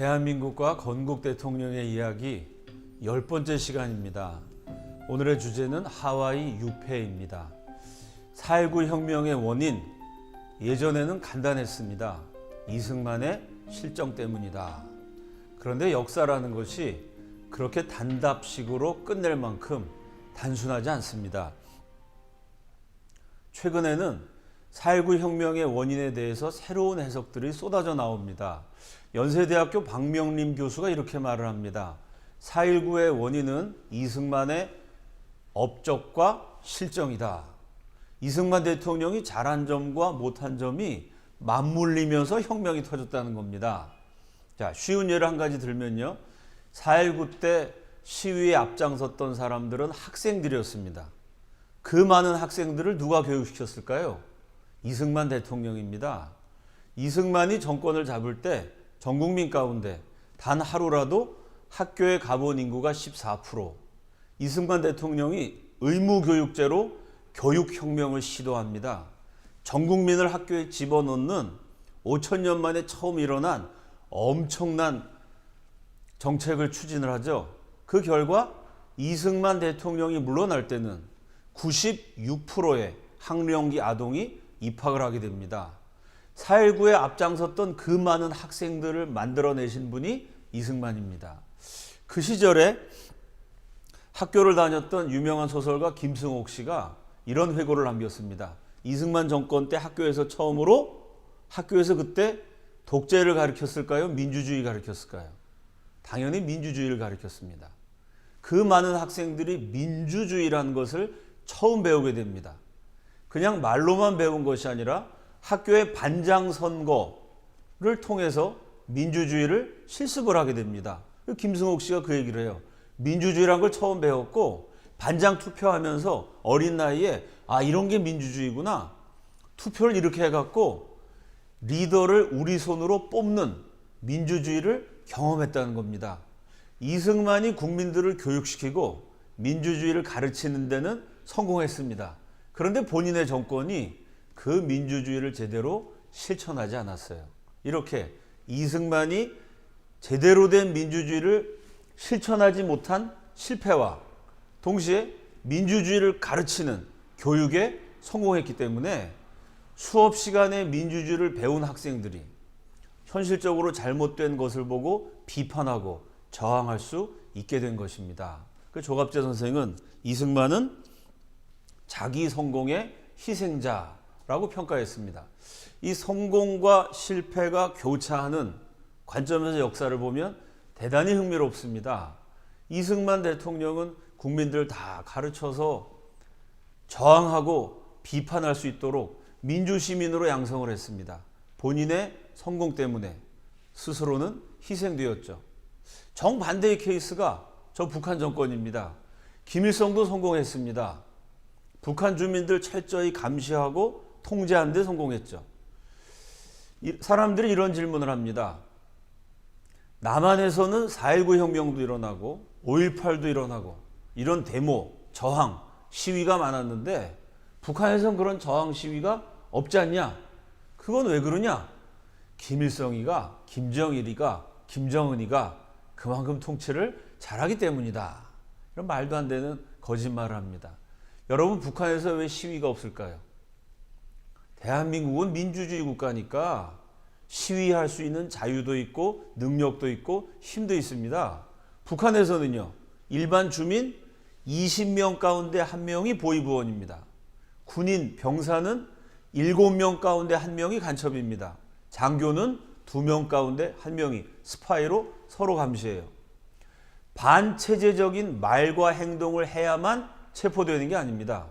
대한민국과 건국 대통령의 이야기 10번째 시간입니다. 오늘의 주제는 하와이 유폐입니다. 4.19 혁명의 원인, 예전에는 간단했습니다. 이승만의 실정 때문이다. 그런데 역사라는 것이 그렇게 단답식으로 끝낼 만큼 단순하지 않습니다. 최근에는 4.19 혁명의 원인에 대해서 새로운 해석들이 쏟아져 나옵니다. 연세대학교 박명림 교수가 이렇게 말을 합니다. 4.19의 원인은 이승만의 업적과 실정이다. 이승만 대통령이 잘한 점과 못한 점이 맞물리면서 혁명이 터졌다는 겁니다. 자, 쉬운 예를 한 가지 들면요. 4.19 때 시위에 앞장섰던 사람들은 학생들이었습니다. 그 많은 학생들을 누가 교육시켰을까요? 이승만 대통령입니다. 이승만이 정권을 잡을 때 전 국민 가운데 단 하루라도 학교에 가본 인구가 14%. 이승만 대통령이 의무교육제로 교육혁명을 시도합니다. 전 국민을 학교에 집어넣는 5,000년 만에 처음 일어난 엄청난 정책을 추진을 하죠. 그 결과 이승만 대통령이 물러날 때는 96%의 학령기 아동이 입학을 하게 됩니다. 4.19에 앞장섰던 그 많은 학생들을 만들어내신 분이 이승만입니다. 그 시절에 학교를 다녔던 유명한 소설가 김승옥 씨가 이런 회고를 남겼습니다. 이승만 정권 때 학교에서 그때 독재를 가르쳤을까요? 민주주의 가르쳤을까요? 당연히 민주주의를 가르쳤습니다. 그 많은 학생들이 민주주의라는 것을 처음 배우게 됩니다. 그냥 말로만 배운 것이 아니라 학교의 반장 선거를 통해서 민주주의를 실습을 하게 됩니다. 김승옥 씨가 그 얘기를 해요. 민주주의란 걸 처음 배웠고 반장 투표하면서 어린 나이에 이런 게 민주주의구나. 투표를 이렇게 해갖고 리더를 우리 손으로 뽑는 민주주의를 경험했다는 겁니다. 이승만이 국민들을 교육시키고 민주주의를 가르치는 데는 성공했습니다. 그런데 본인의 정권이 그 민주주의를 제대로 실천하지 않았어요. 이렇게 이승만이 제대로 된 민주주의를 실천하지 못한 실패와 동시에 민주주의를 가르치는 교육에 성공했기 때문에 수업 시간에 민주주의를 배운 학생들이 현실적으로 잘못된 것을 보고 비판하고 저항할 수 있게 된 것입니다. 그 조갑재 선생은 이승만은 자기 성공의 희생자라고 평가했습니다. 이 성공과 실패가 교차하는 관점에서 역사를 보면 대단히 흥미롭습니다. 이승만 대통령은 국민들을 다 가르쳐서 저항하고 비판할 수 있도록 민주시민으로 양성을 했습니다. 본인의 성공 때문에 스스로는 희생되었죠. 정반대의 케이스가 저 북한 정권입니다. 김일성도 성공했습니다. 북한 주민들 철저히 감시하고 통제하는 데 성공했죠. 사람들이 이런 질문을 합니다. 남한에서는 4.19 혁명도 일어나고 5.18도 일어나고 이런 데모, 저항, 시위가 많았는데 북한에서는 그런 저항, 시위가 없지 않냐? 그건 왜 그러냐? 김일성이가, 김정일이가, 김정은이가 그만큼 통치를 잘하기 때문이다. 이런 말도 안 되는 거짓말을 합니다. 여러분, 북한에서 왜 시위가 없을까요? 대한민국은 민주주의 국가니까 시위할 수 있는 자유도 있고 능력도 있고 힘도 있습니다. 북한에서는요, 일반 주민 20명 가운데 1명이 보위부원입니다. 군인, 병사는 7명 가운데 1명이 간첩입니다. 장교는 2명 가운데 1명이 스파이로 서로 감시해요. 반체제적인 말과 행동을 해야만 체포되는 게 아닙니다.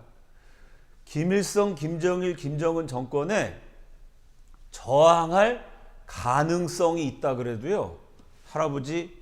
김일성, 김정일, 김정은 정권에 저항할 가능성이 있다 그래도요, 할아버지,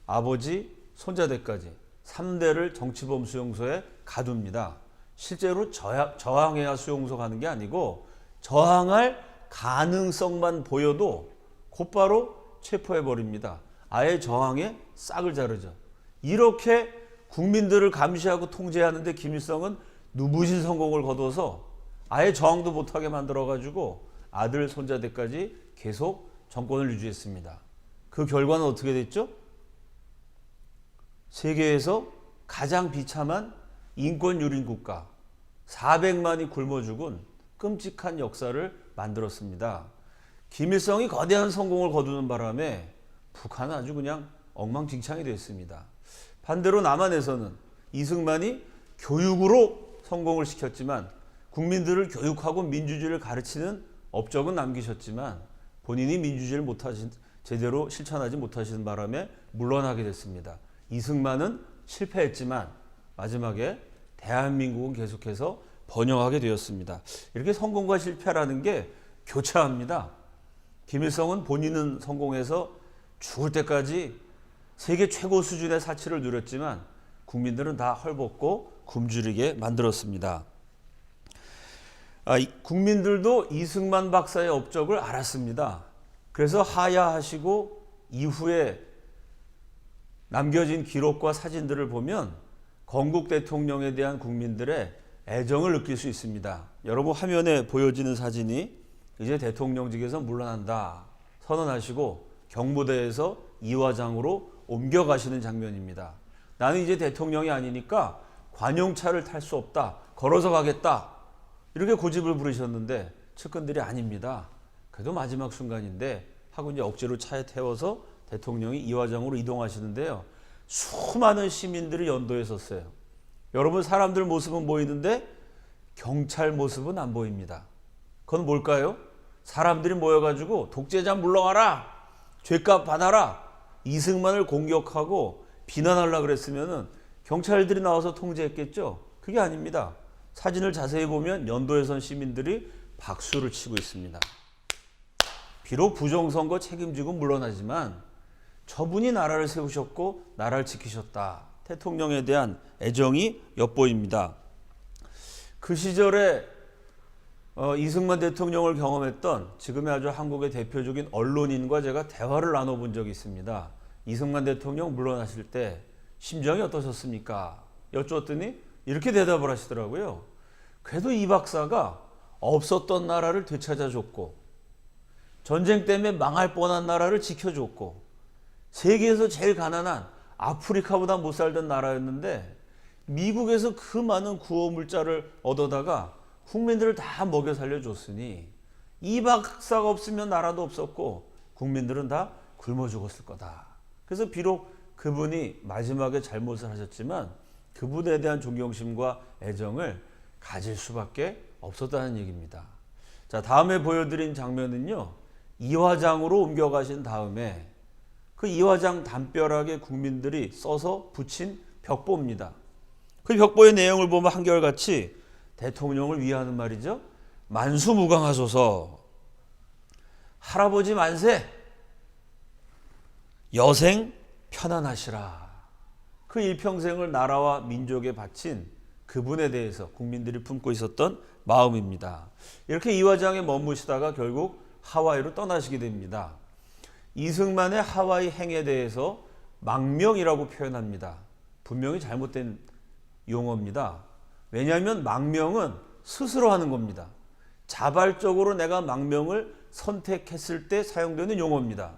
아버지, 손자대까지 3대를 정치범 수용소에 가둡니다. 실제로 저항해야 수용소 가는 게 아니고 저항할 가능성만 보여도 곧바로 체포해버립니다. 아예 저항에 싹을 자르죠. 이렇게 국민들을 감시하고 통제하는데 김일성은 누부신 성공을 거둬서 아예 저항도 못하게 만들어가지고 아들, 손자들까지 계속 정권을 유지했습니다. 그 결과는 어떻게 됐죠? 세계에서 가장 비참한 인권 유린 국가 400만이 굶어 죽은 끔찍한 역사를 만들었습니다. 김일성이 거대한 성공을 거두는 바람에 북한은 아주 그냥 엉망진창이 됐습니다. 반대로 남한에서는 이승만이 교육으로 성공을 시켰지만 국민들을 교육하고 민주주의를 가르치는 업적은 남기셨지만 본인이 민주주의를 제대로 실천하지 못하시는 바람에 물러나게 됐습니다. 이승만은 실패했지만 마지막에 대한민국은 계속해서 번영하게 되었습니다. 이렇게 성공과 실패라는 게 교차합니다. 김일성은 본인은 성공해서 죽을 때까지 세계 최고 수준의 사치를 누렸지만 국민들은 다 헐벗고 굶주리게 만들었습니다. 국민들도 이승만 박사의 업적을 알았습니다. 그래서 하야하시고 이후에 남겨진 기록과 사진들을 보면 건국 대통령에 대한 국민들의 애정을 느낄 수 있습니다. 여러분 화면에 보여지는 사진이 이제 대통령직에서 물러난다 선언하시고 경무대에서 이화장으로 옮겨가시는 장면입니다. 나는 이제 대통령이 아니니까 관용차를 탈 수 없다. 걸어서 가겠다. 이렇게 고집을 부리셨는데 측근들이 아닙니다. 그래도 마지막 순간인데 하고 이제 억지로 차에 태워서 대통령이 이화장으로 이동하시는데요. 수많은 시민들이 연도에 섰어요. 여러분 사람들 모습은 보이는데 경찰 모습은 안 보입니다. 그건 뭘까요? 사람들이 모여가지고 독재자 물러가라, 죄값 받아라, 이승만을 공격하고 비난하려고 그랬으면은 경찰들이 나와서 통제했겠죠. 그게 아닙니다. 사진을 자세히 보면 연도에 선 시민들이 박수를 치고 있습니다. 비록 부정선거 책임지고 물러나지만 저분이 나라를 세우셨고 나라를 지키셨다. 대통령에 대한 애정이 엿보입니다. 그 시절에 이승만 대통령을 경험했던 지금의 아주 한국의 대표적인 언론인과 제가 대화를 나눠본 적이 있습니다. 이승만 대통령 물러나실 때 심정이 어떠셨습니까? 여쭈었더니 이렇게 대답을 하시더라고요. 그래도 이 박사가 없었던 나라를 되찾아줬고 전쟁 때문에 망할 뻔한 나라를 지켜줬고 세계에서 제일 가난한 아프리카보다 못 살던 나라였는데 미국에서 그 많은 구호물자를 얻어다가 국민들을 다 먹여 살려줬으니 이 박사가 없으면 나라도 없었고 국민들은 다 굶어 죽었을 거다. 그래서 비록 그분이 마지막에 잘못을 하셨지만 그분에 대한 존경심과 애정을 가질 수밖에 없었다는 얘기입니다. 자, 다음에 보여드린 장면은요. 이화장으로 옮겨가신 다음에 그 이화장 담벼락에 국민들이 써서 붙인 벽보입니다. 그 벽보의 내용을 보면 한결같이 대통령을 위하는 말이죠. 만수무강하소서, 할아버지 만세, 여생 편안하시라. 그 일평생을 나라와 민족에 바친 그분에 대해서 국민들이 품고 있었던 마음입니다. 이렇게 이화장에 머무시다가 결국 하와이로 떠나시게 됩니다. 이승만의 하와이 행에 대해서 망명이라고 표현합니다. 분명히 잘못된 용어입니다. 왜냐하면 망명은 스스로 하는 겁니다. 자발적으로 내가 망명을 선택했을 때 사용되는 용어입니다.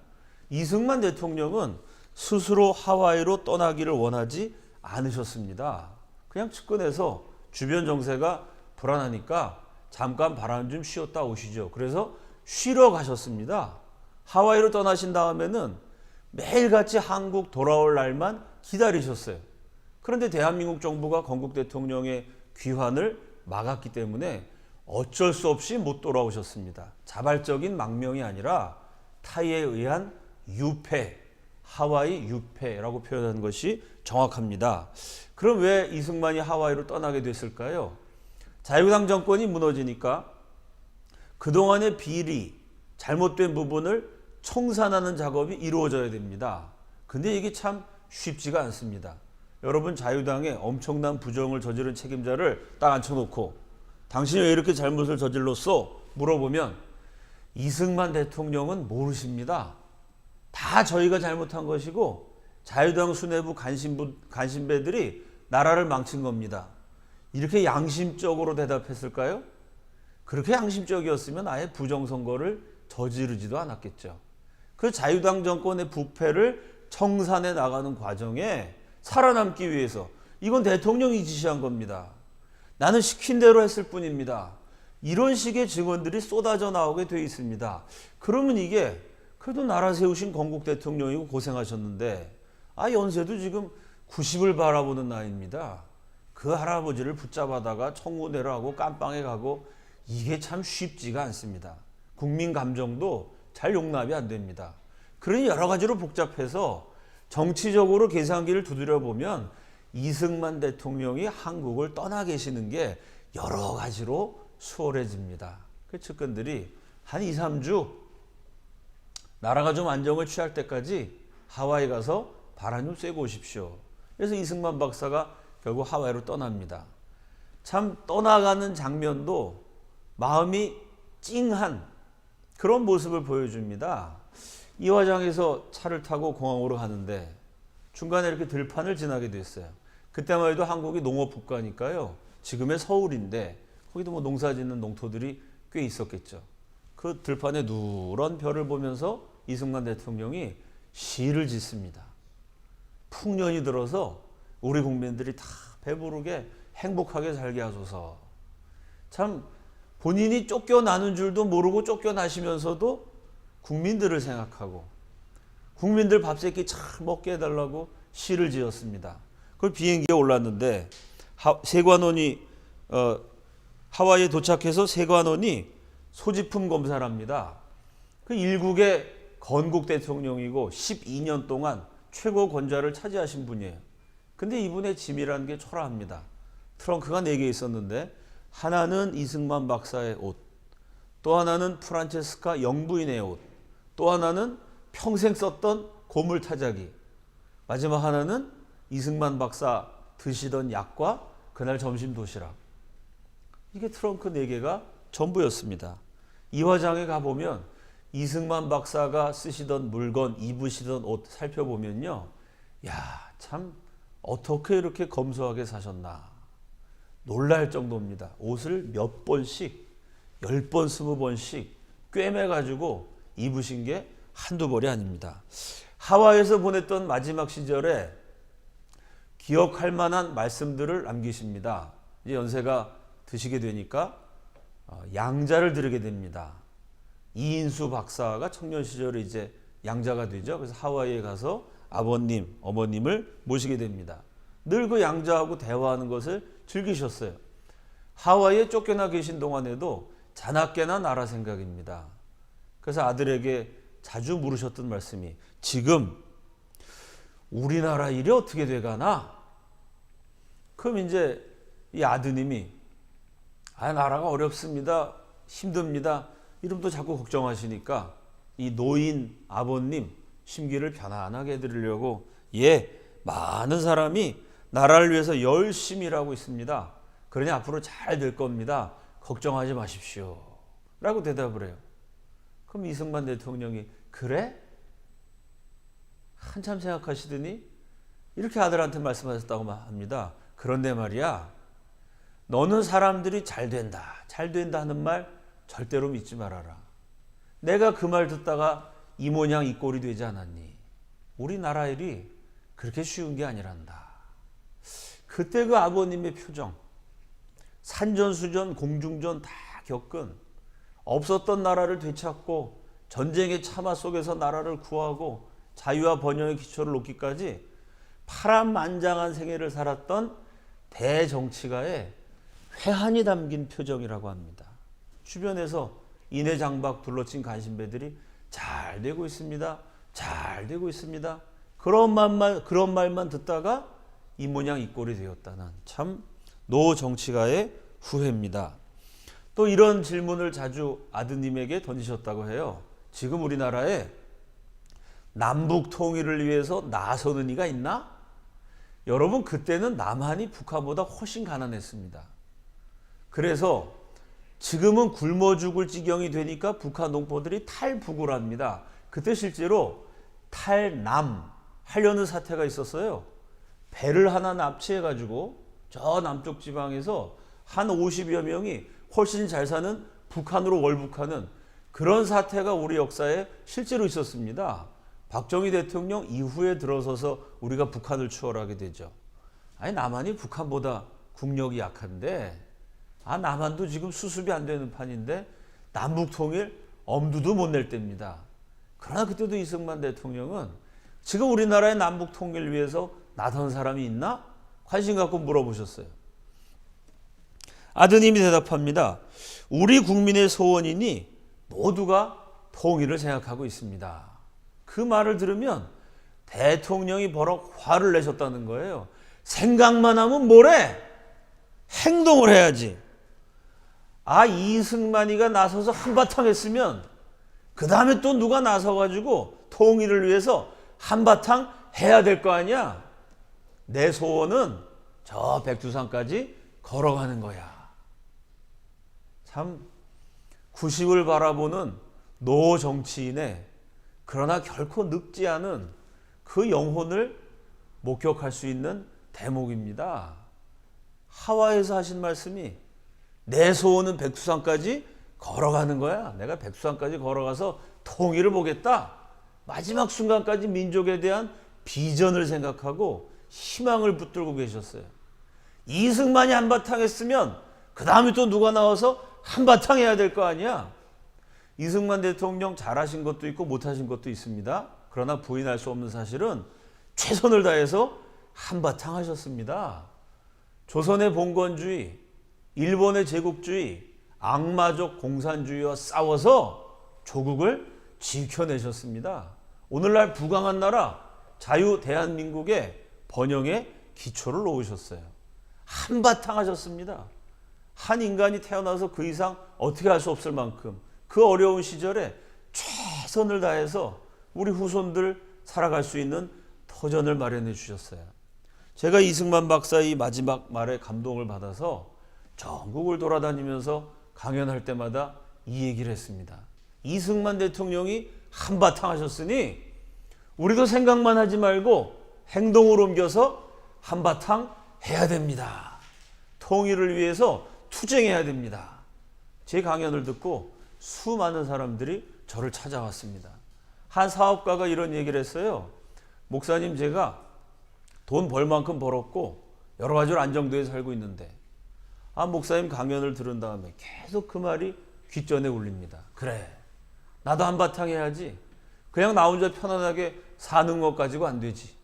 이승만 대통령은 스스로 하와이로 떠나기를 원하지 않으셨습니다. 그냥 측근해서 주변 정세가 불안하니까 잠깐 바람 좀 쉬었다 오시죠. 그래서 쉬러 가셨습니다. 하와이로 떠나신 다음에는 매일같이 한국 돌아올 날만 기다리셨어요. 그런데 대한민국 정부가 건국 대통령의 귀환을 막았기 때문에 어쩔 수 없이 못 돌아오셨습니다. 자발적인 망명이 아니라 타의에 의한 유폐, 하와이 유폐라고 표현하는 것이 정확합니다. 그럼 왜 이승만이 하와이로 떠나게 됐을까요? 자유당 정권이 무너지니까 그동안의 비리, 잘못된 부분을 청산하는 작업이 이루어져야 됩니다. 근데 이게 참 쉽지가 않습니다. 여러분 자유당에 엄청난 부정을 저지른 책임자를 딱 앉혀놓고 당신이 왜 이렇게 잘못을 저질렀어? 물어보면 이승만 대통령은 모르십니다. 다 저희가 잘못한 것이고 자유당 수뇌부 간신배들이 나라를 망친 겁니다. 이렇게 양심적으로 대답했을까요? 그렇게 양심적이었으면 아예 부정선거를 저지르지도 않았겠죠. 그 자유당 정권의 부패를 청산해 나가는 과정에 살아남기 위해서 이건 대통령이 지시한 겁니다. 나는 시킨 대로 했을 뿐입니다. 이런 식의 증언들이 쏟아져 나오게 돼 있습니다. 그러면 이게 그래도 나라 세우신 건국 대통령이고 고생하셨는데 연세도 지금 90을 바라보는 나이입니다. 그 할아버지를 붙잡아다가 청문회를 하고 깜빵에 가고 이게 참 쉽지가 않습니다. 국민 감정도 잘 용납이 안 됩니다. 그러니 여러 가지로 복잡해서 정치적으로 계산기를 두드려 보면 이승만 대통령이 한국을 떠나 계시는 게 여러 가지로 수월해집니다. 그 측근들이 한 2, 3주 나라가 좀 안정을 취할 때까지 하와이 가서 바람 좀 쐬고 오십시오. 그래서 이승만 박사가 결국 하와이로 떠납니다. 참 떠나가는 장면도 마음이 찡한 그런 모습을 보여줍니다. 이화장에서 차를 타고 공항으로 가는데 중간에 이렇게 들판을 지나게 됐어요. 그때만 해도 한국이 농업 국가니까요. 지금의 서울인데 거기도 뭐 농사 짓는 농토들이 꽤 있었겠죠. 그 들판에 누런 별을 보면서 이승만 대통령이 시를 짓습니다. 풍년이 들어서 우리 국민들이 다 배부르게 행복하게 살게 하소서. 참 본인이 쫓겨나는 줄도 모르고 쫓겨나시면서도 국민들을 생각하고 국민들 밥 세끼 참 먹게 해달라고 시를 지었습니다. 그걸 비행기에 올랐는데 세관원이 하와이에 도착해서 세관원이 소지품 검사를 합니다. 그 일국의 건국 대통령이고 12년 동안 최고 권좌를 차지하신 분이에요. 근데 이분의 짐이라는 게 초라합니다. 트렁크가 4개 있었는데 하나는 이승만 박사의 옷, 또 하나는 프란체스카 영부인의 옷, 또 하나는 평생 썼던 고물타자기, 마지막 하나는 이승만 박사 드시던 약과 그날 점심 도시락. 이게 트렁크 4개가 전부였습니다. 이화장에 가보면 이승만 박사가 쓰시던 물건, 입으시던 옷 살펴보면요. 야, 참 어떻게 이렇게 검소하게 사셨나. 놀랄 정도입니다. 옷을 몇 번씩, 10번, 20번씩 꿰매가지고 입으신 게 한두 벌이 아닙니다. 하와이에서 보냈던 마지막 시절에 기억할 만한 말씀들을 남기십니다. 이제 연세가 드시게 되니까 양자를 드리게 됩니다. 이인수 박사가 청년 시절에 이제 양자가 되죠. 그래서 하와이에 가서 아버님, 어머님을 모시게 됩니다. 늘 그 양자하고 대화하는 것을 즐기셨어요. 하와이에 쫓겨나 계신 동안에도 자나깨나 나라 생각입니다. 그래서 아들에게 자주 물으셨던 말씀이 지금 우리나라 일이 어떻게 돼가나? 그럼 이제 이 아드님이 나라가 어렵습니다. 힘듭니다. 이러면또 자꾸 걱정하시니까 이 노인 아버님 심기를 편안하게 해드리려고 많은 사람이 나라를 위해서 열심히 일하고 있습니다. 그러니 앞으로 잘 될 겁니다. 걱정하지 마십시오. 라고 대답을 해요. 그럼 이승만 대통령이 그래? 한참 생각하시더니 이렇게 아들한테 말씀하셨다고 합니다. 그런데 말이야, 너는 사람들이 잘 된다 하는 말 절대로 믿지 말아라. 내가 그 말 듣다가 이 모양 이 꼴이 되지 않았니? 우리나라 일이 그렇게 쉬운 게 아니란다. 그때 그 아버님의 표정, 산전수전 공중전 다 겪은 없었던 나라를 되찾고 전쟁의 참화 속에서 나라를 구하고 자유와 번영의 기초를 놓기까지 파란만장한 생애를 살았던 대정치가의 회한이 담긴 표정이라고 합니다. 주변에서 인해장박 둘러친 간신배들이 잘 되고 있습니다. 잘 되고 있습니다. 그런 말만 듣다가 이 모양 이 꼴이 되었다는 참 노 정치가의 후회입니다. 또 이런 질문을 자주 아드님에게 던지셨다고 해요. 지금 우리나라에 남북 통일을 위해서 나서는 이가 있나? 여러분, 그때는 남한이 북한보다 훨씬 가난했습니다. 그래서 지금은 굶어 죽을 지경이 되니까 북한 농포들이 탈북을 합니다. 그때 실제로 탈남 하려는 사태가 있었어요. 배를 하나 납치해가지고 저 남쪽 지방에서 한 50여 명이 훨씬 잘 사는 북한으로 월북하는 그런 사태가 우리 역사에 실제로 있었습니다. 박정희 대통령 이후에 들어서서 우리가 북한을 추월하게 되죠. 아니 남한이 북한보다 국력이 약한데 남한도 지금 수습이 안 되는 판인데 남북 통일 엄두도 못 낼 때입니다. 그러나 그때도 이승만 대통령은 지금 우리나라의 남북 통일을 위해서 나선 사람이 있나? 관심 갖고 물어보셨어요. 아드님이 대답합니다. 우리 국민의 소원이니 모두가 통일을 생각하고 있습니다. 그 말을 들으면 대통령이 버럭 화를 내셨다는 거예요. 생각만 하면 뭐래? 행동을 해야지. 이승만이가 나서서 한바탕 했으면 그 다음에 또 누가 나서가지고 통일을 위해서 한바탕 해야 될 거 아니야. 내 소원은 저 백두산까지 걸어가는 거야. 참 90을 바라보는 노 정치인의 그러나 결코 늙지 않은 그 영혼을 목격할 수 있는 대목입니다. 하와이에서 하신 말씀이 내 소원은 백두산까지 걸어가는 거야. 내가 백두산까지 걸어가서 통일을 보겠다. 마지막 순간까지 민족에 대한 비전을 생각하고 희망을 붙들고 계셨어요. 이승만이 한바탕 했으면 그 다음에 또 누가 나와서 한바탕 해야 될 거 아니야. 이승만 대통령 잘하신 것도 있고 못하신 것도 있습니다. 그러나 부인할 수 없는 사실은 최선을 다해서 한바탕 하셨습니다. 조선의 봉건주의, 일본의 제국주의, 악마적 공산주의와 싸워서 조국을 지켜내셨습니다. 오늘날 부강한 나라 자유 대한민국의 번영의 기초를 놓으셨어요. 한바탕 하셨습니다. 한 인간이 태어나서 그 이상 어떻게 할 수 없을 만큼 그 어려운 시절에 최선을 다해서 우리 후손들 살아갈 수 있는 터전을 마련해 주셨어요. 제가 이승만 박사의 마지막 말에 감동을 받아서 전국을 돌아다니면서 강연할 때마다 이 얘기를 했습니다. 이승만 대통령이 한바탕 하셨으니 우리도 생각만 하지 말고 행동으로 옮겨서 한바탕 해야 됩니다. 통일을 위해서 투쟁해야 됩니다. 제 강연을 듣고 수많은 사람들이 저를 찾아왔습니다. 한 사업가가 이런 얘기를 했어요. 목사님, 제가 돈 벌 만큼 벌었고 여러 가지로 안정되어 살고 있는데 목사님 강연을 들은 다음에 계속 그 말이 귓전에 울립니다. 그래, 나도 한바탕 해야지. 그냥 나 혼자 편안하게 사는 것 가지고 안 되지.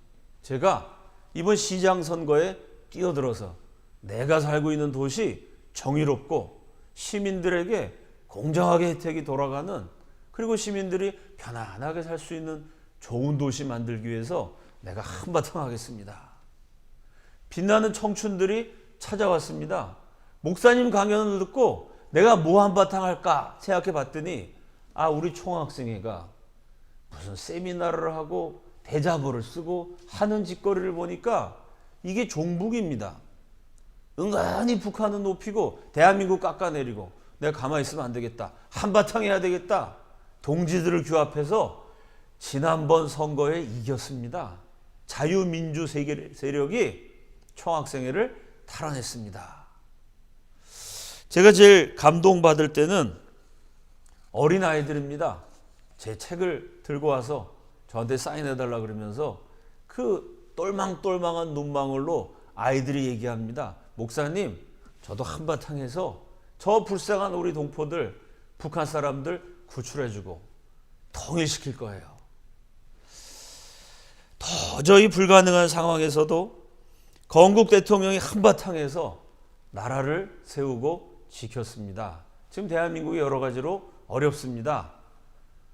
제가 이번 시장 선거에 뛰어들어서 내가 살고 있는 도시 정의롭고 시민들에게 공정하게 혜택이 돌아가는, 그리고 시민들이 편안하게 살 수 있는 좋은 도시 만들기 위해서 내가 한바탕 하겠습니다. 빛나는 청춘들이 찾아왔습니다. 목사님 강연을 듣고 내가 뭐 한바탕 할까 생각해 봤더니 우리 총학생회가 무슨 세미나를 하고 대자보를 쓰고 하는 짓거리를 보니까 이게 종북입니다. 은근히 북한은 높이고 대한민국 깎아내리고 내가 가만히 있으면 안 되겠다. 한바탕 해야 되겠다. 동지들을 규합해서 지난번 선거에 이겼습니다. 자유민주 세력이 총학생회를 탈환했습니다. 제가 제일 감동받을 때는 어린아이들입니다. 제 책을 들고 와서 저한테 사인해달라 그러면서 그 똘망똘망한 눈망울로 아이들이 얘기합니다. 목사님, 저도 한바탕 해서 저 불쌍한 우리 동포들, 북한 사람들 구출해주고 통일시킬 거예요. 도저히 불가능한 상황에서도 건국 대통령이 한바탕 해서 나라를 세우고 지켰습니다. 지금 대한민국이 여러 가지로 어렵습니다.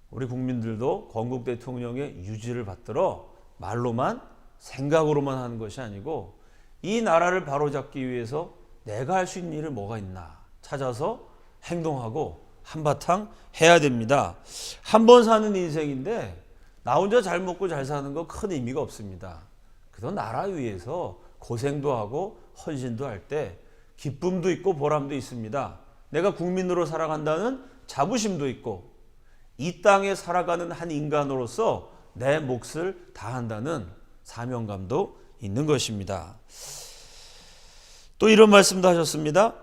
우리 국민들도 건국 대통령의 유지를 받들어 말로만 생각으로만 하는 것이 아니고 이 나라를 바로잡기 위해서 내가 할 수 있는 일이 뭐가 있나 찾아서 행동하고 한바탕 해야 됩니다. 한 번 사는 인생인데 나 혼자 잘 먹고 잘 사는 거 큰 의미가 없습니다. 그래도 나라 위해서 고생도 하고 헌신도 할 때 기쁨도 있고 보람도 있습니다. 내가 국민으로 살아간다는 자부심도 있고 이 땅에 살아가는 한 인간으로서 내 몫을 다한다는 사명감도 있는 것입니다. 또 이런 말씀도 하셨습니다.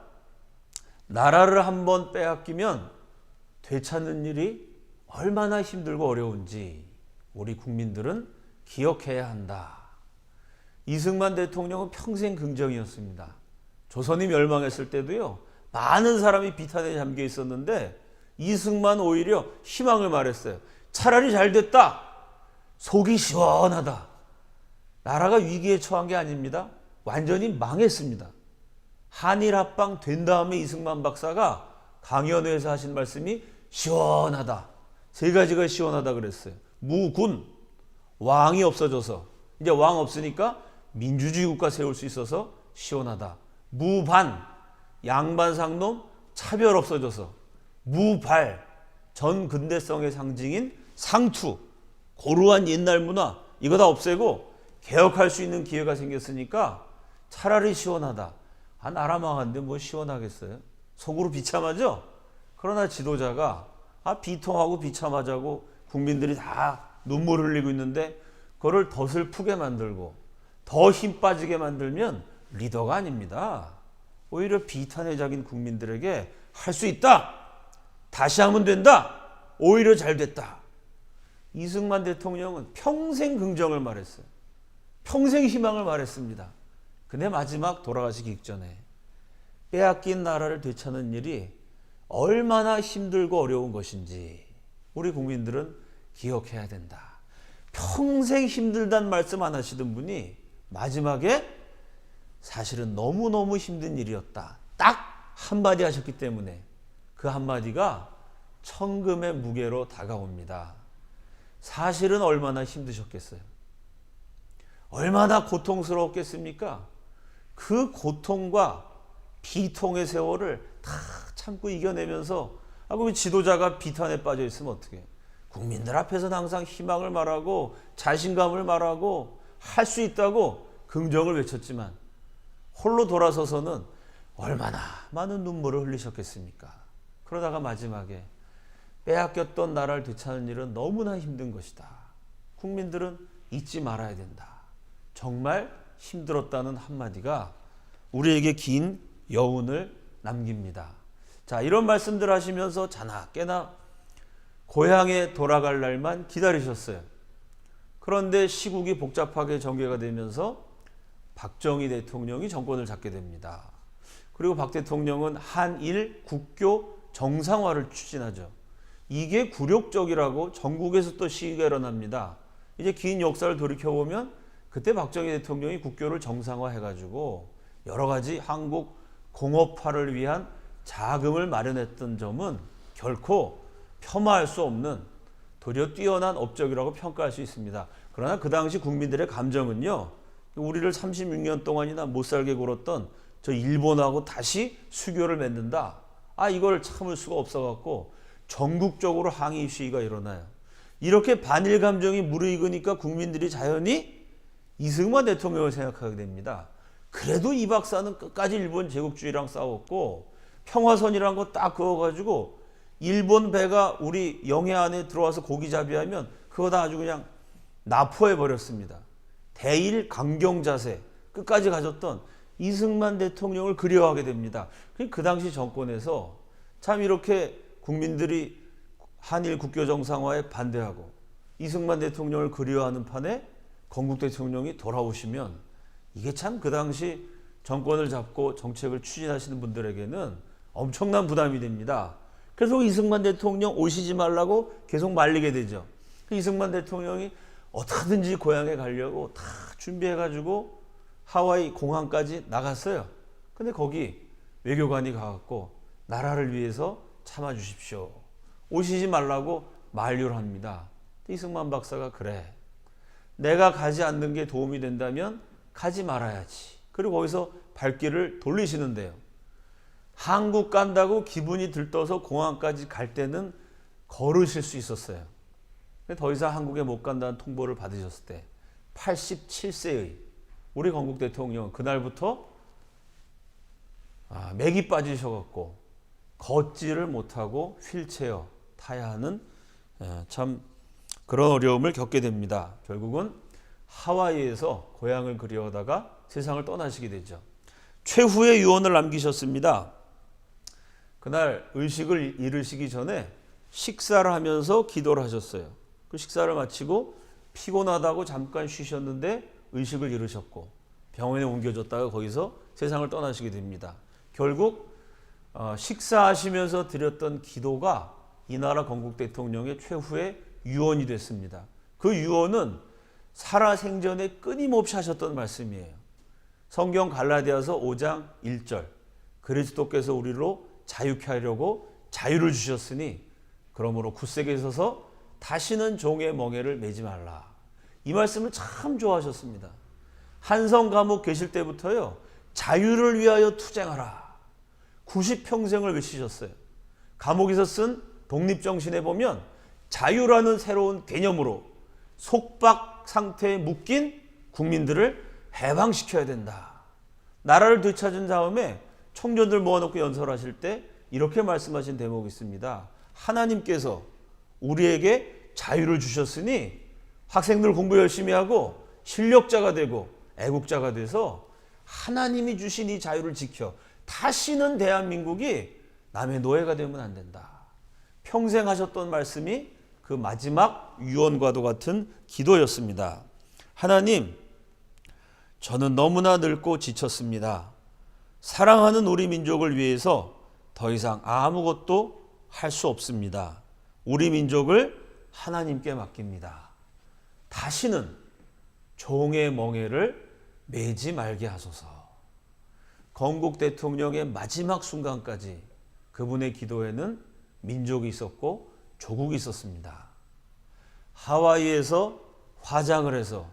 나라를 한번 빼앗기면 되찾는 일이 얼마나 힘들고 어려운지 우리 국민들은 기억해야 한다. 이승만 대통령은 평생 긍정이었습니다. 조선이 멸망했을 때도요, 많은 사람이 비탄에 잠겨 있었는데 이승만 오히려 희망을 말했어요. 차라리 잘 됐다. 속이 시원하다. 나라가 위기에 처한 게 아닙니다. 완전히 망했습니다. 한일 합방 된 다음에 이승만 박사가 강연회에서 하신 말씀이 시원하다. 세 가지가 시원하다 그랬어요. 무군, 왕이 없어져서 이제 왕 없으니까 민주주의 국가 세울 수 있어서 시원하다. 무반, 양반상놈 차별 없어져서. 무발, 전 근대성의 상징인 상투, 고루한 옛날 문화 이거 다 없애고 개혁할 수 있는 기회가 생겼으니까 차라리 시원하다. 나라 망한데 뭐 시원하겠어요? 속으로 비참하죠? 그러나 지도자가 비통하고 비참하자고 국민들이 다 눈물 흘리고 있는데 그거를 더 슬프게 만들고 더 힘 빠지게 만들면 리더가 아닙니다. 오히려 비탄에 잠긴 국민들에게 할 수 있다. 다시 하면 된다. 오히려 잘 됐다. 이승만 대통령은 평생 긍정을 말했어요. 평생 희망을 말했습니다. 근데 마지막 돌아가시기 직전에 빼앗긴 나라를 되찾는 일이 얼마나 힘들고 어려운 것인지 우리 국민들은 기억해야 된다. 평생 힘들단 말씀 안 하시던 분이 마지막에 사실은 너무너무 힘든 일이었다. 딱 한마디 하셨기 때문에 그 한마디가 천금의 무게로 다가옵니다. 사실은 얼마나 힘드셨겠어요? 얼마나 고통스러웠겠습니까? 그 고통과 비통의 세월을 다 참고 이겨내면서 그럼 지도자가 비탄에 빠져 있으면 어떻게? 국민들 앞에서는 항상 희망을 말하고 자신감을 말하고 할 수 있다고 긍정을 외쳤지만 홀로 돌아서서는 얼마나 많은 눈물을 흘리셨겠습니까? 그러다가 마지막에 빼앗겼던 나라를 되찾는 일은 너무나 힘든 것이다. 국민들은 잊지 말아야 된다. 정말 힘들었다는 한마디가 우리에게 긴 여운을 남깁니다. 자, 이런 말씀들 하시면서 자나 깨나 고향에 돌아갈 날만 기다리셨어요. 그런데 시국이 복잡하게 전개가 되면서 박정희 대통령이 정권을 잡게 됩니다. 그리고 박 대통령은 한일 국교 정상화를 추진하죠. 이게 굴욕적이라고 전국에서 또 시위가 일어납니다. 이제 긴 역사를 돌이켜보면 그때 박정희 대통령이 국교를 정상화해가지고 여러 가지 한국 공업화를 위한 자금을 마련했던 점은 결코 폄하할 수 없는 도리어 뛰어난 업적이라고 평가할 수 있습니다. 그러나 그 당시 국민들의 감정은요, 우리를 36년 동안이나 못 살게 굴었던 저 일본하고 다시 수교를 맺는다. 이걸 참을 수가 없어갖고 전국적으로 항의 시위가 일어나요. 이렇게 반일 감정이 무르익으니까 국민들이 자연히 이승만 대통령을 생각하게 됩니다. 그래도 이 박사는 끝까지 일본 제국주의랑 싸웠고 평화선이란 거 딱 그어가지고 일본 배가 우리 영해 안에 들어와서 고기잡이하면 그거 다 아주 그냥 납포해버렸습니다. 대일 강경 자세 끝까지 가졌던 이승만 대통령을 그리워하게 됩니다. 그 당시 정권에서 참 이렇게 국민들이 한일 국교 정상화에 반대하고 이승만 대통령을 그리워하는 판에 건국 대통령이 돌아오시면 이게 참 그 당시 정권을 잡고 정책을 추진하시는 분들에게는 엄청난 부담이 됩니다. 그래서 이승만 대통령 오시지 말라고 계속 말리게 되죠. 이승만 대통령이 어떻게든지 고향에 가려고 다 준비해가지고 하와이 공항까지 나갔어요. 근데 거기 외교관이 가갖고 나라를 위해서 참아주십시오. 오시지 말라고 만류를 합니다. 이승만 박사가 그래. 내가 가지 않는 게 도움이 된다면 가지 말아야지. 그리고 거기서 발길을 돌리시는데요. 한국 간다고 기분이 들떠서 공항까지 갈 때는 걸으실 수 있었어요. 근데 더 이상 한국에 못 간다는 통보를 받으셨을 때 87세의 우리 건국 대통령은 그날부터 맥이 빠지셔갖고 걷지를 못하고 휠체어 타야 하는 참 그런 어려움을 겪게 됩니다. 결국은 하와이에서 고향을 그리워하다가 세상을 떠나시게 되죠. 최후의 유언을 남기셨습니다. 그날 의식을 이르시기 전에 식사를 하면서 기도를 하셨어요. 그 식사를 마치고 피곤하다고 잠깐 쉬셨는데 의식을 잃으셨고 병원에 옮겨졌다가 거기서 세상을 떠나시게 됩니다. 결국 식사하시면서 드렸던 기도가 이 나라 건국 대통령의 최후의 유언이 됐습니다. 그 유언은 살아생전에 끊임없이 하셨던 말씀이에요. 성경 갈라디아서 5장 1절 그리스도께서 우리로 자유케 하려고 자유를 주셨으니 그러므로 굳세게 서서 다시는 종의 멍에를 매지 말라. 이 말씀을 참 좋아하셨습니다. 한성 감옥 계실 때부터요. 자유를 위하여 투쟁하라. 90평생을 외치셨어요. 감옥에서 쓴 독립정신에 보면 자유라는 새로운 개념으로 속박 상태에 묶인 국민들을 해방시켜야 된다. 나라를 되찾은 다음에 청년들 모아놓고 연설하실 때 이렇게 말씀하신 대목이 있습니다. 하나님께서 우리에게 자유를 주셨으니 학생들 공부 열심히 하고 실력자가 되고 애국자가 돼서 하나님이 주신 이 자유를 지켜 다시는 대한민국이 남의 노예가 되면 안 된다. 평생 하셨던 말씀이 그 마지막 유언과도 같은 기도였습니다. 하나님, 저는 너무나 늙고 지쳤습니다. 사랑하는 우리 민족을 위해서 더 이상 아무것도 할 수 없습니다. 우리 민족을 하나님께 맡깁니다. 다시는 종의 멍에를 매지 말게 하소서. 건국 대통령의 마지막 순간까지 그분의 기도에는 민족이 있었고 조국이 있었습니다. 하와이에서 화장을 해서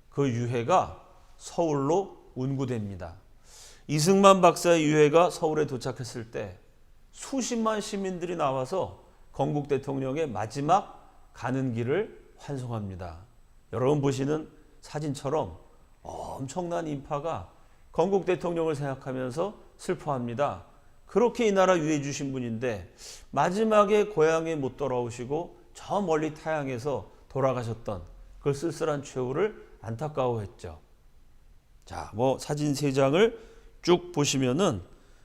그 유해가 서울로 운구됩니다. 이승만 박사의 유해가 서울에 도착했을 때 수십만 시민들이 나와서 건국 대통령의 마지막 가는 길을 환송합니다. 여러분 보시는 사진처럼 엄청난 인파가 건국 대통령을 생각하면서 슬퍼합니다. 그렇게 이 나라 위해 주신 분인데 마지막에 고향에 못 돌아오시고 저 멀리 타향에서 돌아가셨던 그 쓸쓸한 최후를 안타까워했죠. 자, 사진 3장을 쭉 보시면은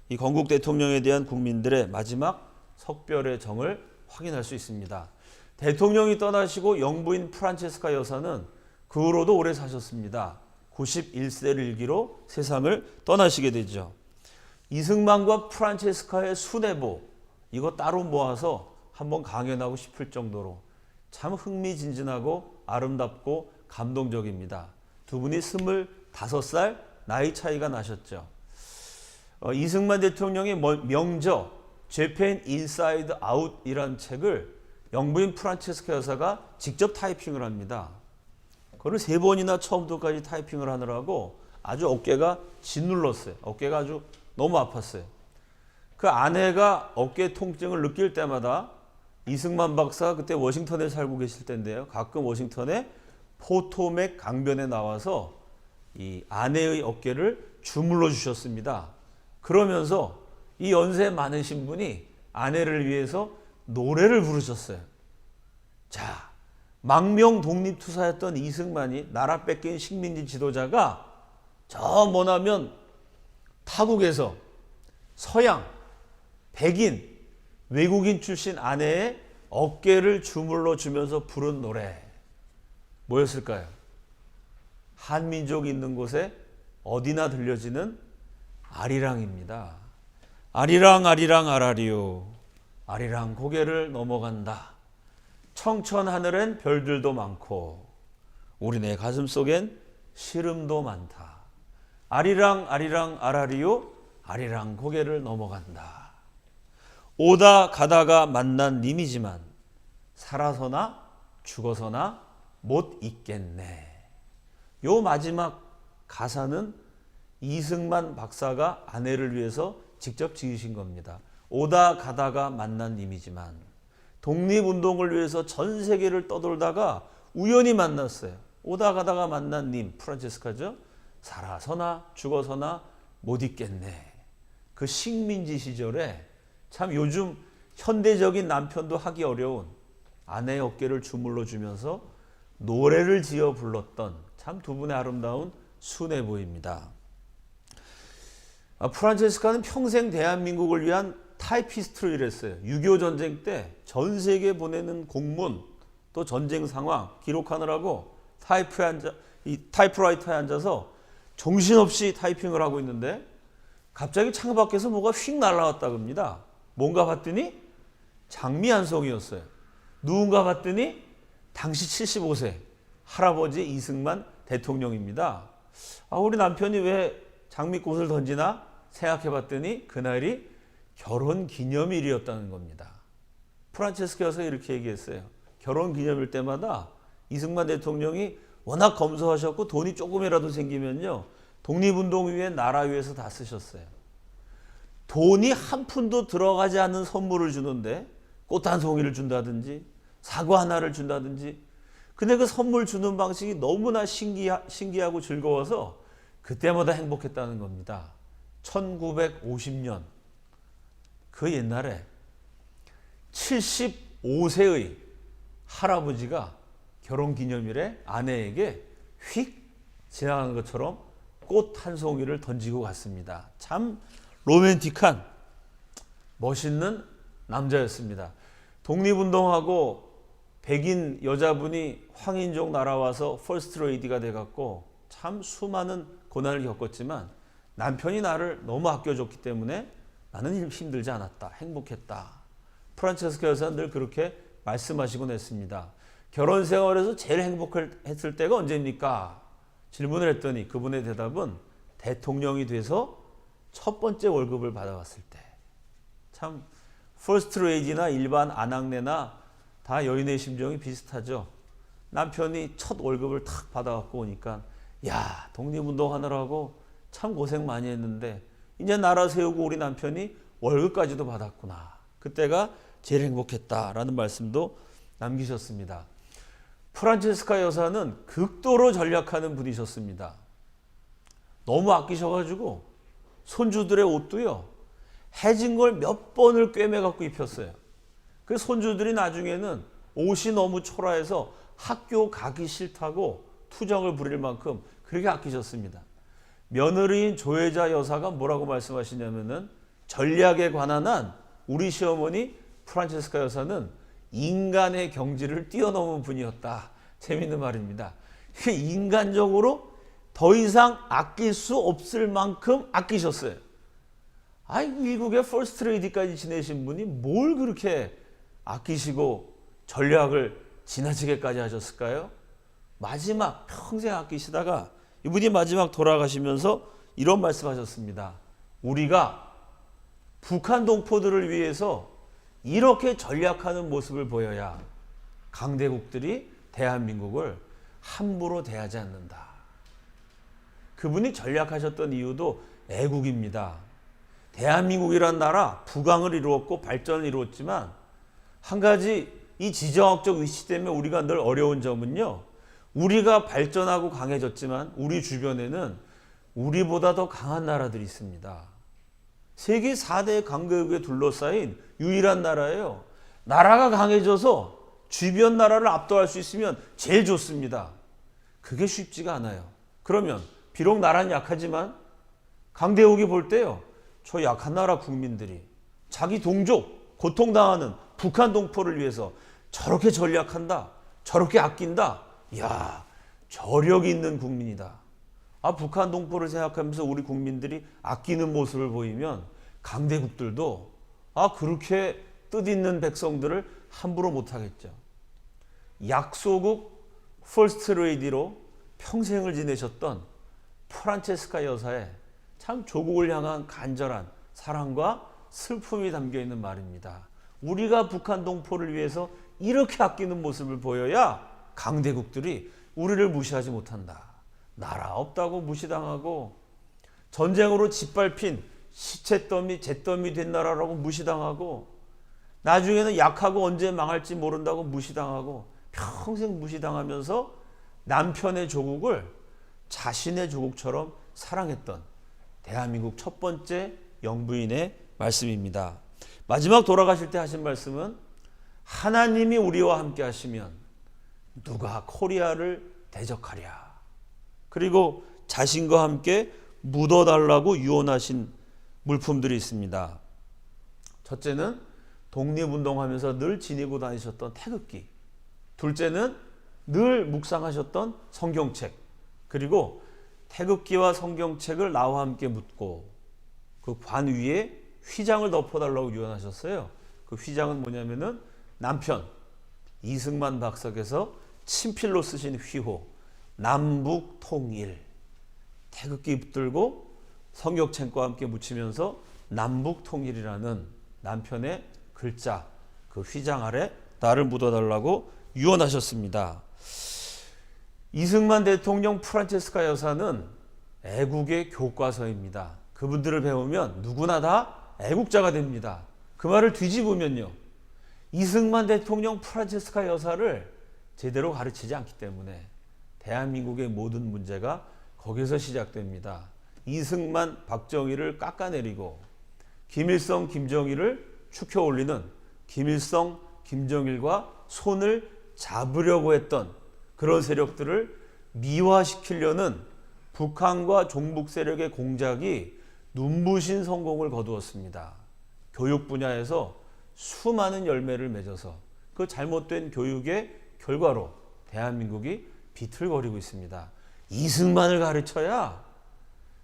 이 건국 대통령에 대한 국민들의 마지막 석별의 정을 확인할 수 있습니다. 대통령이 떠나시고 영부인 프란체스카 여사는 그 후로도 오래 사셨습니다. 91세를 일기로 세상을 떠나시게 되죠. 이승만과 프란체스카의 수뇌보 이거 따로 모아서 한번 강연하고 싶을 정도로 참 흥미진진하고 아름답고 감동적입니다. 두 분이 25살 나이 차이가 나셨죠. 이승만 대통령의 명저 재팬 인사이드 아웃이라는 책을 영부인 프란체스카 여사가 직접 타이핑을 합니다. 그걸 3번이나 처음부터까지 타이핑을 하느라고 아주 어깨가 짓눌렀어요. 어깨가 아주 너무 아팠어요. 그 아내가 어깨 통증을 느낄 때마다 이승만 박사가 그때 워싱턴에 살고 계실 때인데요. 가끔 워싱턴에 포토맥 강변에 나와서 이 아내의 어깨를 주물러 주셨습니다. 그러면서 이 연세 많으신 분이 아내를 위해서 노래를 부르셨어요. 자, 망명 독립투사였던 이승만이 나라 뺏긴 식민지 지도자가 저 머나면 타국에서 서양, 백인, 외국인 출신 아내의 어깨를 주물러 주면서 부른 노래 뭐였을까요? 한민족이 있는 곳에 어디나 들려지는 아리랑입니다. 아리랑 아리랑 아라리요. 아리랑 고개를 넘어간다. 청천 하늘엔 별들도 많고 우리네 가슴 속엔 시름도 많다. 아리랑 아리랑 아라리요. 아리랑 고개를 넘어간다. 오다 가다가 만난 님이지만 살아서나 죽어서나 못 잊겠네. 요 마지막 가사는 이승만 박사가 아내를 위해서 직접 지으신 겁니다. 오다 가다가 만난 님이지만 독립운동을 위해서 전 세계를 떠돌다가 우연히 만났어요. 오다 가다가 만난 님, 프란체스카죠. 살아서나 죽어서나 못 잊겠네. 그 식민지 시절에 참 요즘 현대적인 남편도 하기 어려운 아내의 어깨를 주물러 주면서 노래를 지어 불렀던 참 두 분의 아름다운 수뇌보입니다. 프란체스카는 평생 대한민국을 위한 타이피스트로 일했어요. 6.25 전쟁 때 전 세계 보내는 공문 또 전쟁 상황 기록하느라고 타이프라이터에 앉아서 정신없이 타이핑을 하고 있는데 갑자기 창밖에서 뭐가 휙 날아왔다고 합니다. 뭔가 봤더니 장미 한 송이였어요. 누군가 봤더니 당시 75세 할아버지 이승만 대통령입니다. 우리 남편이 왜 장미꽃을 던지나 생각해 봤더니 그날이 결혼 기념일이었다는 겁니다. 프란체스카 여사가 이렇게 얘기했어요. 결혼 기념일 때마다 이승만 대통령이 워낙 검소하셨고 돈이 조금이라도 생기면요, 독립운동 위에 나라 위해서 다 쓰셨어요. 돈이 한 푼도 들어가지 않는 선물을 주는데 꽃 한 송이를 준다든지 사과 하나를 준다든지, 근데 그 선물 주는 방식이 너무나 신기하고 즐거워서 그때마다 행복했다는 겁니다. 1950년 그 옛날에 75세의 할아버지가 결혼기념일에 아내에게 휙 지나가는 것처럼 꽃 한 송이를 던지고 갔습니다. 참 로맨틱한 멋있는 남자였습니다. 독립운동하고 백인 여자분이 황인종 날아와서 퍼스트 레이디가 돼갖고 참 수많은 고난을 겪었지만 남편이 나를 너무 아껴줬기 때문에 나는 힘들지 않았다. 행복했다. 프란체스카 여사는 늘 그렇게 말씀하시곤 했습니다. 결혼 생활에서 제일 행복했을 때가 언제입니까? 질문을 했더니 그분의 대답은 대통령이 돼서 첫 번째 월급을 받아왔을 때. 참 퍼스트 레이디나 일반 아낙네나 다 여인의 심정이 비슷하죠. 남편이 첫 월급을 탁 받아갖고 오니까 야, 독립운동 하느라고 참 고생 많이 했는데 이제 나라 세우고 우리 남편이 월급까지도 받았구나. 그때가 제일 행복했다라는 말씀도 남기셨습니다. 프란체스카 여사는 극도로 전략하는 분이셨습니다. 너무 아끼셔가지고 손주들의 옷도요, 해진 걸 몇 번을 꿰매갖고 입혔어요. 그 손주들이 나중에는 옷이 너무 초라해서 학교 가기 싫다고 투정을 부릴 만큼 그렇게 아끼셨습니다. 며느리인 조혜자 여사가 뭐라고 말씀하시냐면은 전략에 관한 한 우리 시어머니 프란체스카 여사는 인간의 경지를 뛰어넘은 분이었다. 재밌는 말입니다. 인간적으로 더 이상 아낄 수 없을 만큼 아끼셨어요. 미국의 퍼스트 레이디까지 지내신 분이 뭘 그렇게 아끼시고 전략을 지나치게까지 하셨을까요? 마지막 평생 아끼시다가 이분이 마지막 돌아가시면서 이런 말씀하셨습니다. 우리가 북한 동포들을 위해서 이렇게 전략하는 모습을 보여야 강대국들이 대한민국을 함부로 대하지 않는다. 그분이 전략하셨던 이유도 애국입니다. 대한민국이란 나라 부강을 이루었고 발전을 이루었지만 한 가지 이 지정학적 위치 때문에 우리가 늘 어려운 점은요, 우리가 발전하고 강해졌지만 우리 주변에는 우리보다 더 강한 나라들이 있습니다. 세계 4대 강대국에 둘러싸인 유일한 나라예요. 나라가 강해져서 주변 나라를 압도할 수 있으면 제일 좋습니다. 그게 쉽지가 않아요. 그러면 비록 나라는 약하지만 강대국이 볼 때요, 저 약한 나라 국민들이 자기 동족 고통당하는 북한 동포를 위해서 저렇게 전략한다, 저렇게 아낀다, 이야, 저력이 있는 국민이다. 북한 동포를 생각하면서 우리 국민들이 아끼는 모습을 보이면 강대국들도 그렇게 뜻있는 백성들을 함부로 못하겠죠. 약소국 퍼스트 레이디로 평생을 지내셨던 프란체스카 여사의 참 조국을 향한 간절한 사랑과 슬픔이 담겨있는 말입니다. 우리가 북한 동포를 위해서 이렇게 아끼는 모습을 보여야 강대국들이 우리를 무시하지 못한다. 나라 없다고 무시당하고 전쟁으로 짓밟힌 시체더미 잿더미 된 나라라고 무시당하고 나중에는 약하고 언제 망할지 모른다고 무시당하고 평생 무시당하면서 남편의 조국을 자신의 조국처럼 사랑했던 대한민국 첫 번째 영부인의 말씀입니다. 마지막 돌아가실 때 하신 말씀은 하나님이 우리와 함께 하시면 누가 코리아를 대적하랴. 그리고 자신과 함께 묻어달라고 유언하신 물품들이 있습니다. 첫째는 독립운동하면서 늘 지니고 다니셨던 태극기, 둘째는 늘 묵상하셨던 성경책, 그리고 태극기와 성경책을 나와 함께 묻고 그 관 위에 휘장을 덮어달라고 유언하셨어요. 그 휘장은 뭐냐면은 남편 이승만 박사께서 친필로 쓰신 휘호 남북 통일, 태극기 붙들고 성경책과 함께 묻히면서 남북 통일이라는 남편의 글자, 그 휘장 아래 나를 묻어달라고 유언하셨습니다. 이승만 대통령, 프란체스카 여사는 애국의 교과서입니다. 그분들을 배우면 누구나 다 애국자가 됩니다. 그 말을 뒤집으면요, 이승만 대통령, 프란체스카 여사를 제대로 가르치지 않기 때문에 대한민국의 모든 문제가 거기서 시작됩니다. 이승만, 박정희를 깎아내리고 김일성, 김정일을 축혀 올리는 김일성, 김정일과 손을 잡으려고 했던 그런 세력들을 미화시키려는 북한과 종북 세력의 공작이 눈부신 성공을 거두었습니다. 교육 분야에서 수많은 열매를 맺어서 그 잘못된 교육의 결과로 대한민국이 비틀거리고 있습니다. 이승만을 가르쳐야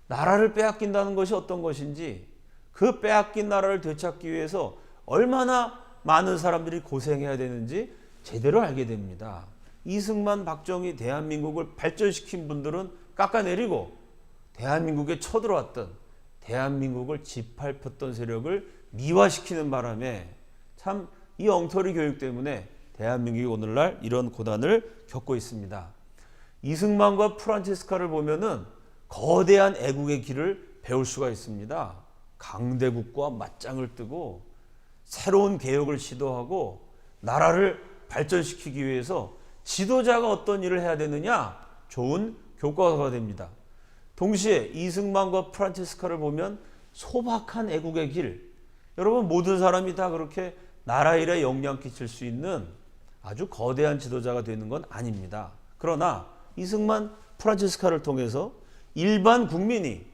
나라를 빼앗긴다는 것이 어떤 것인지, 그 빼앗긴 나라를 되찾기 위해서 얼마나 많은 사람들이 고생해야 되는지 제대로 알게 됩니다. 이승만, 박정희 대한민국을 발전시킨 분들은 깎아내리고 대한민국에 쳐들어왔던, 대한민국을 짓밟혔던 세력을 미화시키는 바람에 참 이 엉터리 교육 때문에 대한민국이 오늘날 이런 고난을 겪고 있습니다. 이승만과 프란체스카를 보면은 거대한 애국의 길을 배울 수가 있습니다. 강대국과 맞짱을 뜨고 새로운 개혁을 시도하고 나라를 발전시키기 위해서 지도자가 어떤 일을 해야 되느냐, 좋은 교과서가 됩니다. 동시에 이승만과 프란체스카를 보면 소박한 애국의 길, 여러분 모든 사람이 다 그렇게 나라 일에 영향 끼칠 수 있는 아주 거대한 지도자가 되는 건 아닙니다. 그러나 이승만, 프란체스카를 통해서 일반 국민이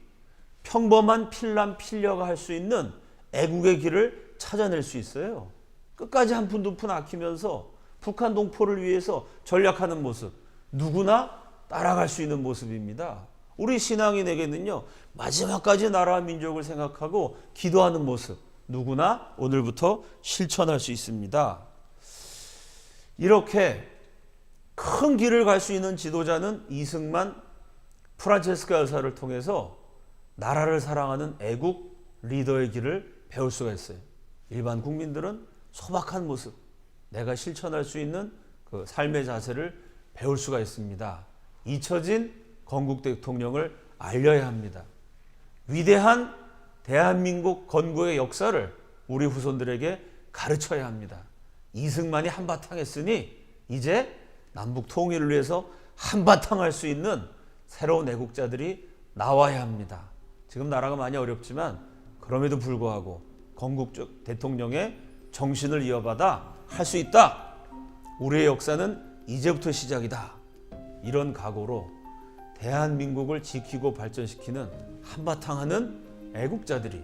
평범한 필남 필녀가 할 수 있는 애국의 길을 찾아낼 수 있어요. 끝까지 한 푼 두 푼 아끼면서 북한 동포를 위해서 전략하는 모습, 누구나 따라갈 수 있는 모습입니다. 우리 신앙인에게는요, 마지막까지 나라와 민족을 생각하고 기도하는 모습, 누구나 오늘부터 실천할 수 있습니다. 이렇게 큰 길을 갈 수 있는 지도자는 이승만, 프란체스카 여사를 통해서 나라를 사랑하는 애국 리더의 길을 배울 수가 있어요. 일반 국민들은 소박한 모습, 내가 실천할 수 있는 그 삶의 자세를 배울 수가 있습니다. 잊혀진 건국 대통령을 알려야 합니다. 위대한 대한민국 건국의 역사를 우리 후손들에게 가르쳐야 합니다. 이승만이 한바탕 했으니 이제 남북 통일을 위해서 한바탕 할 수 있는 새로운 애국자들이 나와야 합니다. 지금 나라가 많이 어렵지만 그럼에도 불구하고 건국 대통령의 정신을 이어받아 할 수 있다. 우리의 역사는 이제부터 시작이다. 이런 각오로 대한민국을 지키고 발전시키는 한바탕 하는 애국자들이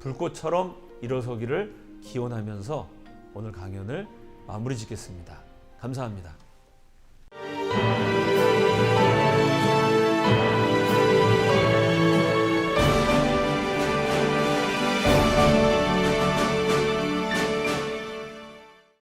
불꽃처럼 일어서기를 기원하면서 오늘 강연을 마무리 짓겠습니다. 감사합니다.